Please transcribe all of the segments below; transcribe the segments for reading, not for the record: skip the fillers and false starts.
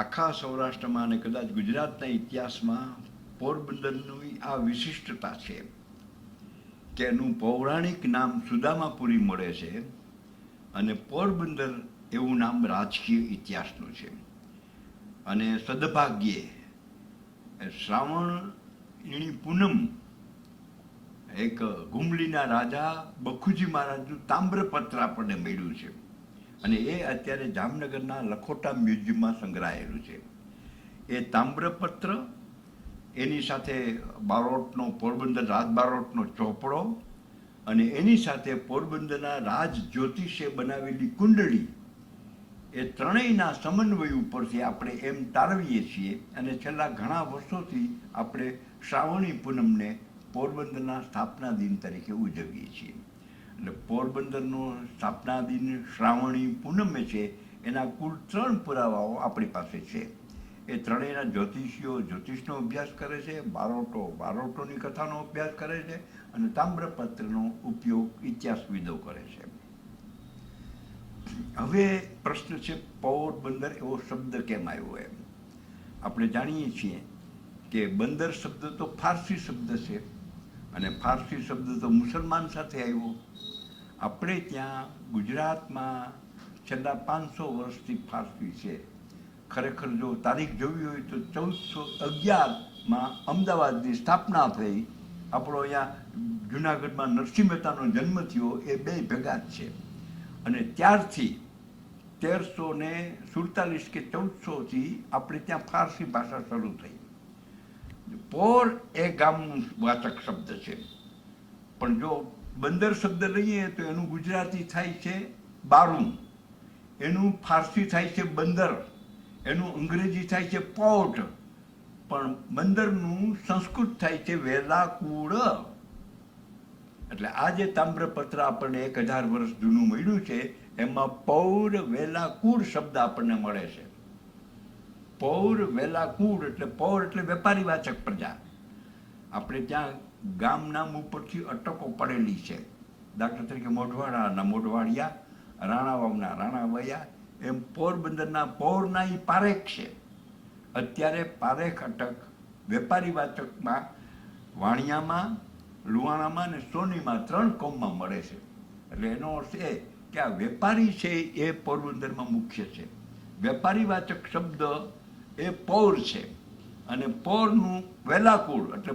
આખા સૌરાષ્ટ્રમાં અને કદાચ ગુજરાતના ઇતિહાસમાં પોરબંદરની આ વિશિષ્ટતા છે કે એનું પૌરાણિક નામ સુદામાપુરી મળે છે અને પોરબંદર એવું નામ રાજકીય ઇતિહાસનું છે. અને સદભાગ્યે શ્રાવણની પૂનમ એક ઘુમલીના રાજા બખુજી મહારાજનું તામ્રપત્ર આપણને મળ્યું છે અને એ અત્યારે જામનગરના લખોટા મ્યુઝિયમમાં સંગ્રહાયેલું છે. એ તામ્રપત્ર એની સાથે બારોટનો પોરબંદર રાજ બારોટનો ચોપડો અને એની સાથે પોરબંદરના રાજ જ્યોતિષે બનાવેલી કુંડળી, એ ત્રણેયના સમન્વય ઉપરથી આપણે એમ તારવીએ છીએ અને છેલ્લા ઘણા વર્ષોથી આપણે શ્રાવણી પૂનમને પોરબંદરના સ્થાપના દિન તરીકે ઉજવીએ છીએ. એટલે પોરબંદરનો સ્થાપના દિન શ્રાવણી પૂનમે છે એના કુલ 3 પુરાવાઓ આપણી પાસે છે. એ ત્રણેયના જ્યોતિષીઓ જ્યોતિષનો અભ્યાસ કરે છે, બારોટો બારોટોની કથાનો અભ્યાસ કરે છે અને તામ્રપત્રનો ઉપયોગ ઇતિહાસવિદો કરે છે. હવે પ્રશ્ન છે પોરબંદર એવો શબ્દ કેમ આવ્યો એમ. આપણે જાણીએ છીએ કે બંદર શબ્દ તો ફારસી શબ્દ છે અને ફારસી શબ્દ તો મુસલમાન સાથે આવ્યો. આપણે ત્યાં ગુજરાતમાં છેલ્લા 500 વર્ષથી ફારસી છે. ખરેખર જો તારીખ જોવી હોય તો 1411માં અમદાવાદની સ્થાપના થઈ. આપણો અહીંયા જુનાગઢમાં નરસિંહ મહેતાનો જન્મ થયો, એ બે ભેગા જ છે. અને ત્યારથી 1347 કે 1400થી આપણે ત્યાં ફારસી ભાષા શરૂ થઈ. પોર એ ગામનું વાચક શબ્દ છે, પણ જો બંદર શબ્દ લઈએ તો એનું ગુજરાતી થાય છે બારું, એનું ફારસી થાય છે બંદર, એનું અંગ્રેજી થાય છે પોર્ટ, પણ બંદરનું સંસ્કૃત થાય છે વેલાકુળ. એટલે આ જે તામ્રપત્ર આપણને 1000 વર્ષ જૂનું મળ્યું છે એમાં પૌર વેલાકુળ શબ્દ આપણને મળે છે. પૌર વેલાકુળ એટલે પૌર એટલે વેપારી વાચક પ્રજા. આપણે ત્યાં ગામ નામ ઉપરથી અટકો પડેલી છે. દાખલા તરીકે મોઢવાડાના મોઢવાડિયા, રાણાવાવના રાણાવયા, એમ પોરબંદરના પૌરના એ પારેખ છે. અત્યારે પારેખ અટક વેપારી વાચકમાં વાણિયામાં, લુહાણામાં અને સોનીમાં 3 કોમમાં મળે છે. એટલે એનો અર્થ એ કે આ વેપારી છે એ પોરબંદરમાં મુખ્ય છે. વેપારી વાચક શબ્દ એ પૌર છે અને પૌરનું વેલાકુળ એટલે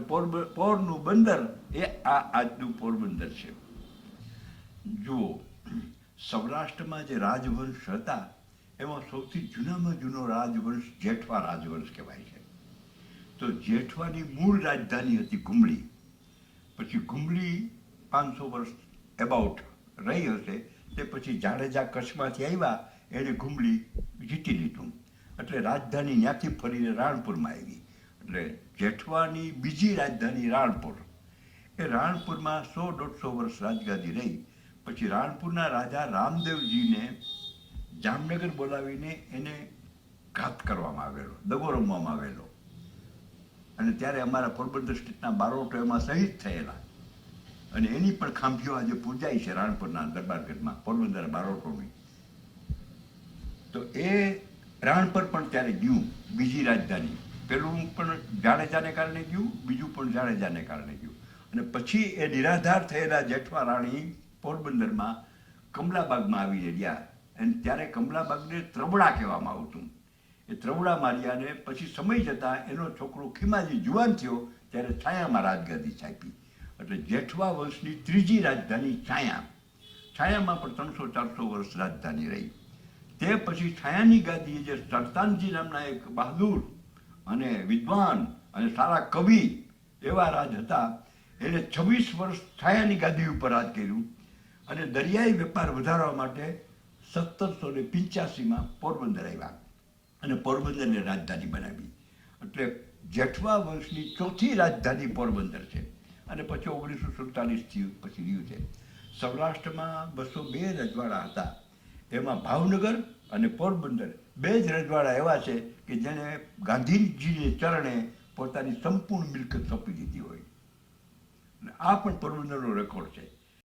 પૌરનું બંદર એ આ આજનું પોરબંદર છે. જુઓ, સૌરાષ્ટ્રમાં જે રાજવંશ હતા એમાં સૌથી જૂનામાં જૂનો રાજવંશ જેઠવા રાજવંશ કહેવાય છે. તો જેઠવાની મૂળ રાજધાની હતી ઘુમલી. પછી ઘુમલી 500 વર્ષ એબાઉટ રહી હશે. તે પછી જાડેજા કચ્છમાંથી આવ્યા, એને ઘુમલી જીતી લીધું. એટલે રાજધાની ત્યાંથી ફરીને રાણપુરમાં આવી. એટલે જેઠવાની બીજી રાજધાની રાણપુર. એ રાણપુરમાં 100-150 વર્ષ રાજગાદી રહી. પછી રાણપુરના રાજા રામદેવજીને જામનગર બોલાવીને એને ઘાત કરવામાં આવેલો, દગો રમવામાં આવેલો. અને ત્યારે અમારા પોરબંદર સ્ટેટના બારોટો એમાં શહીદ થયેલા અને એની પણ ખાંભીઓ આજે પૂજાય છે રાણપુરના દરબારગઢમાં, પોરબંદર બારોટોની. તો એ રાણપર પણ ત્યારે ગયું, બીજી રાજધાની. પેલું પણ જાડેજાને કારણે ગયું, બીજું પણ જાડેજાને કારણે ગયું. અને પછી એ નિરાધાર થયેલા જેઠવા રાણી પોરબંદરમાં કમલાબાગમાં આવીને રહ્યા. અને ત્યારે કમલાબાગને ત્રબડા કહેવામાં આવતું. એ ત્રબડા માર્યાને પછી સમય જતાં એનો છોકરો ખીમાજી જુવાન થયો ત્યારે છાયામાં રાજગાદી છાપી. એટલે જેઠવા વંશની ત્રીજી રાજધાની છાયા. છાયામાં પણ 300-400 વર્ષ રાજધાની રહી. તે પછી છાયાની ગાદીએ જે સરતાનજી નામના એક બહાદુર અને વિદ્વાન અને સારા કવિ એવા રાજ હતા, એને 26 વર્ષ છાયાની ગાદી ઉપર રાજ કર્યું અને દરિયાઈ વેપાર વધારવા માટે 1785માં પોરબંદર આવ્યા અને પોરબંદરને રાજધાની બનાવી. એટલે જેઠવા વંશની ચોથી રાજધાની પોરબંદર છે અને પછી 1947થી પછી રહ્યું છે. સૌરાષ્ટ્રમાં 202 રજવાડા હતા. એમાં ભાવનગર અને પોરબંદર 2 જ રજવાડા એવા છે કે જેને ગાંધીજીને ચરણે પોતાની સંપૂર્ણ મિલકત સોંપી દીધી હોય. આ પણ પોરબંદરનો રેકોર્ડ છે.